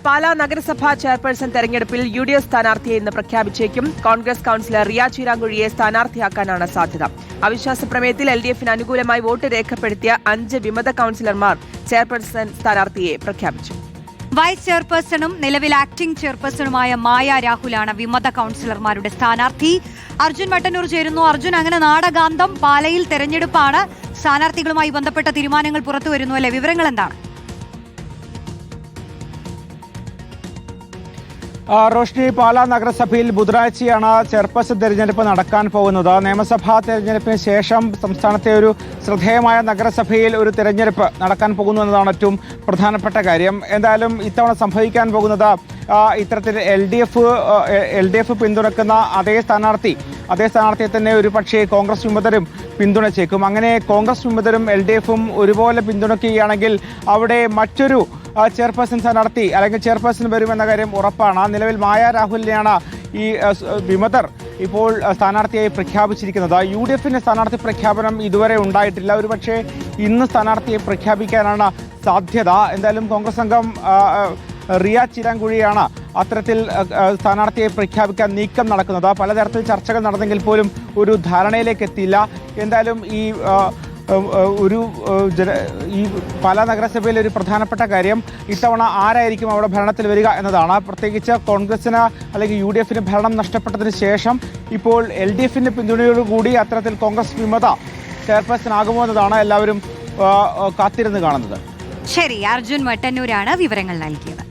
പാലാ നഗരസഭാ ചെയർപേഴ്സൺ തെരഞ്ഞെടുപ്പിൽ UDF സ്ഥാനാർത്ഥിയെ ഇന്ന് പ്രഖ്യാപിച്ചേക്കും. കോൺഗ്രസ് കൌൺസിലർ റിയ ചീരാങ്കുഴിയെ സ്ഥാനാർത്ഥിയാക്കാനാണ് സാധ്യത. അവിശ്വാസ പ്രമേയത്തിൽ LDFന് അനുകൂലമായി വോട്ട് രേഖപ്പെടുത്തിയ 5 വിമത കൌൺസിലർമാർ ചെയർപേഴ്സൺ സ്ഥാനാർത്ഥിയെ പ്രഖ്യാപിച്ചു. വൈസ് ചെയർപേഴ്സണും നിലവിൽ ആക്ടിംഗ് ചെയർപേഴ്സണുമായ മായ രാഹുലാണ് വിമത കൌൺസിലർമാരുടെ സ്ഥാനാർത്ഥി. അർജുൻ മട്ടന്നൂർ ചേരുന്നു. അർജുൻ, അങ്ങനെ നാടകാന്തം പാലയിൽ തെരഞ്ഞെടുപ്പാണ്. സ്ഥാനാർത്ഥികളുമായി ബന്ധപ്പെട്ട തീരുമാനങ്ങൾ പുറത്തുവരുന്നു അല്ലെ? വിവരങ്ങൾ എന്താണ്? റോഷ്നി, പാലാ നഗരസഭയിൽ ബുധനാഴ്ചയാണ് ചെയർപേഴ്സൺ തെരഞ്ഞെടുപ്പ് നടക്കാൻ പോകുന്നത്. നിയമസഭാ തെരഞ്ഞെടുപ്പിന് ശേഷം സംസ്ഥാനത്തെ ഒരു ശ്രദ്ധേയമായ നഗരസഭയിൽ ഒരു തെരഞ്ഞെടുപ്പ് നടക്കാൻ പോകുന്നു എന്നതാണ് ഏറ്റവും പ്രധാനപ്പെട്ട കാര്യം. എന്തായാലും ഇത്തവണ സംഭവിക്കാൻ പോകുന്നത് ഇത്തരത്തിൽ LDF പിന്തുണക്കുന്ന അതേ സ്ഥാനാർത്ഥിയെ തന്നെ ഒരു പക്ഷേ കോൺഗ്രസ് വിമതരും പിന്തുണച്ചേക്കും. അങ്ങനെ കോൺഗ്രസ് വിമതരും LDFും ഒരുപോലെ പിന്തുണയ്ക്കുകയാണെങ്കിൽ അവിടെ മറ്റൊരു ചെയർപേഴ്സൺ സ്ഥാനാർത്ഥി അല്ലെങ്കിൽ ചെയർപേഴ്സൺ വരുമെന്ന കാര്യം ഉറപ്പാണ്. നിലവിൽ മായ രാഹുലിനെയാണ് ഈ വിമതർ ഇപ്പോൾ സ്ഥാനാർത്ഥിയായി പ്രഖ്യാപിച്ചിരിക്കുന്നത്. UDFിന്റെ സ്ഥാനാർത്ഥി പ്രഖ്യാപനം ഇതുവരെ ഉണ്ടായിട്ടില്ല. ഒരുപക്ഷെ ഇന്ന് സ്ഥാനാർത്ഥിയെ പ്രഖ്യാപിക്കാനാണ് സാധ്യത. എന്തായാലും കോൺഗ്രസ് അംഗം റിയ ചീരാങ്കുഴിയാണ് അത്തരത്തിൽ സ്ഥാനാർത്ഥിയെ പ്രഖ്യാപിക്കാൻ നീക്കം നടക്കുന്നത്. പലതരത്തിൽ ചർച്ചകൾ നടന്നെങ്കിൽ പോലും ഒരു ധാരണയിലേക്ക് എത്തിയില്ല. എന്തായാലും ഈ പാലാ നഗരസഭയിലെ ഒരു പ്രധാനപ്പെട്ട കാര്യം ഇത്തവണ ആരായിരിക്കും അവിടെ ഭരണത്തിൽ വരിക എന്നതാണ്. പ്രത്യേകിച്ച് കോൺഗ്രസിന് അല്ലെങ്കിൽ UDFിന് ഭരണം നഷ്ടപ്പെട്ടതിന് ശേഷം ഇപ്പോൾ LDFിന്റെ പിന്തുണയോടുകൂടി അത്തരത്തിൽ കോൺഗ്രസ് വിമത ചെയർപേഴ്സൺ ആകുമോ എന്നതാണ് എല്ലാവരും കാത്തിരുന്ന് കാണുന്നത്. ശരി, അർജുൻ മട്ടന്നൂരാണ് വിവരങ്ങൾ നൽകിയത്.